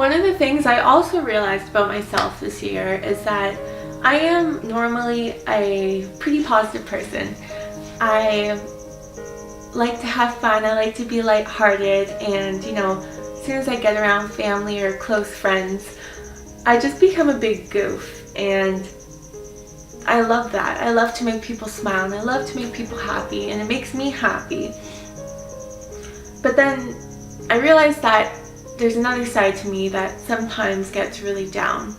One of the things I also realized about myself this year is that I am normally a pretty positive person. I like to have fun, I like to be lighthearted, and you know, as soon as I get around family or close friends, I just become a big goof, and I love that. I love to make people smile, and I love to make people happy, and it makes me happy. But then I realized that there's another side to me that sometimes gets really down,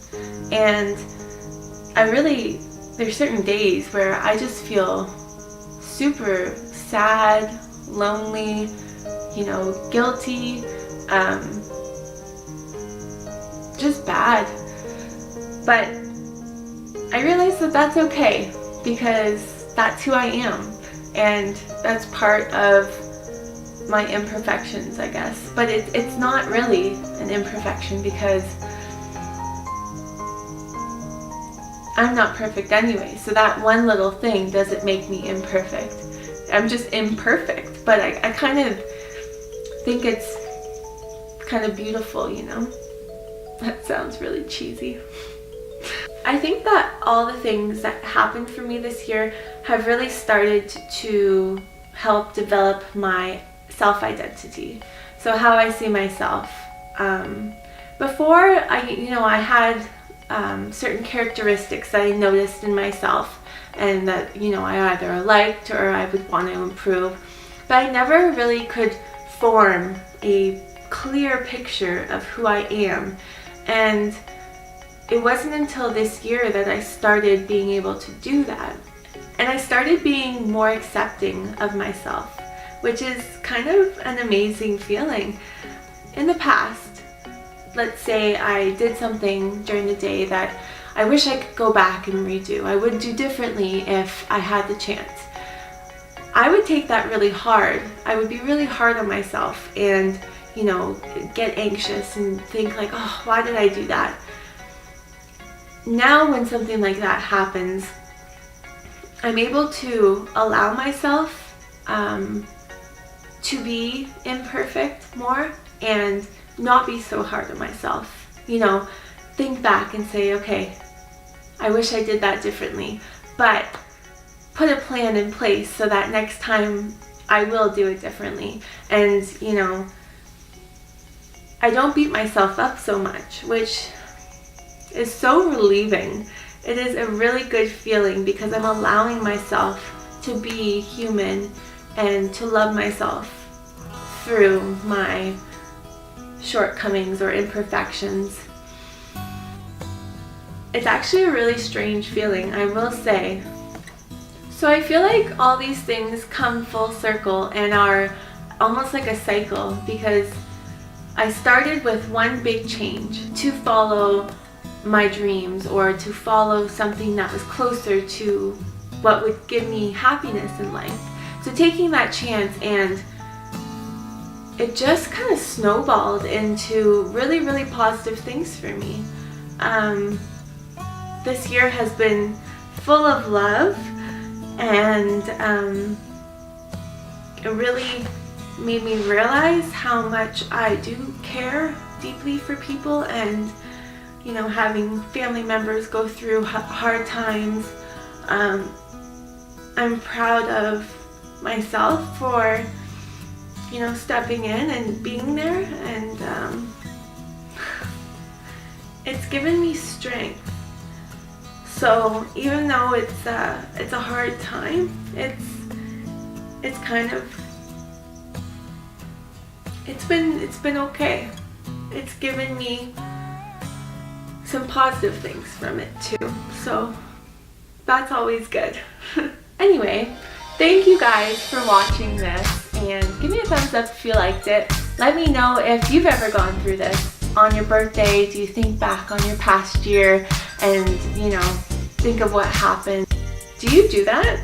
and there's certain days where I just feel super sad, lonely, you know, guilty, just bad. But I realize that that's okay, because that's who I am, and that's part of my imperfections, I guess. But it's not really an imperfection, because I'm not perfect anyway, so that one little thing doesn't make me imperfect. I'm just imperfect, but I kind of think it's kind of beautiful, you know? That sounds really cheesy. I think that all the things that happened for me this year have really started to help develop my self-identity. So how I see myself. Before, I had certain characteristics that I noticed in myself, and that, you know, I either liked or I would want to improve, but I never really could form a clear picture of who I am. And it wasn't until this year that I started being able to do that. And I started being more accepting of myself, which is kind of an amazing feeling. In the past, let's say I did something during the day that I wish I could go back and redo. I would do differently if I had the chance. I would take that really hard. I would be really hard on myself and, you know, get anxious and think like, oh, why did I do that? Now when something like that happens, I'm able to allow myself to be imperfect more and not be so hard on myself. You know, think back and say, okay, I wish I did that differently, but put a plan in place so that next time I will do it differently. And, you know, I don't beat myself up so much, which is so relieving. It is a really good feeling, because I'm allowing myself to be human and to love myself through my shortcomings or imperfections. It's actually a really strange feeling, I will say. So I feel like all these things come full circle and are almost like a cycle, because I started with one big change to follow my dreams, or to follow something that was closer to what would give me happiness in life. So taking that chance, and it just kind of snowballed into really, really positive things for me. This year has been full of love, and it really made me realize how much I do care deeply for people, and, you know, having family members go through hard times. I'm proud of myself for, you know, stepping in and being there, and it's given me strength. So even though it's a hard time, it's kind of, it's been okay. It's given me some positive things from it too, so that's always good. Anyway, thank you guys for watching this, and give me a thumbs up if you liked it. Let me know if you've ever gone through this on your birthday. Do you think back on your past year and, you know, think of what happened? Do you do that?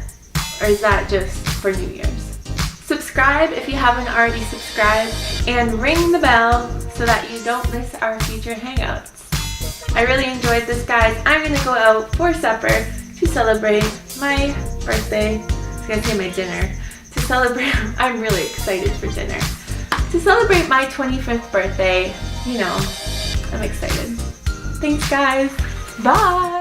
Or is that just for New Year's? Subscribe if you haven't already subscribed, and ring the bell so that you don't miss our future hangouts. I really enjoyed this, guys. I'm gonna go out for supper to celebrate my birthday. I was gonna say my dinner. To celebrate, I'm really excited for dinner. To celebrate my 25th birthday, you know, I'm excited. Thanks, guys. Bye.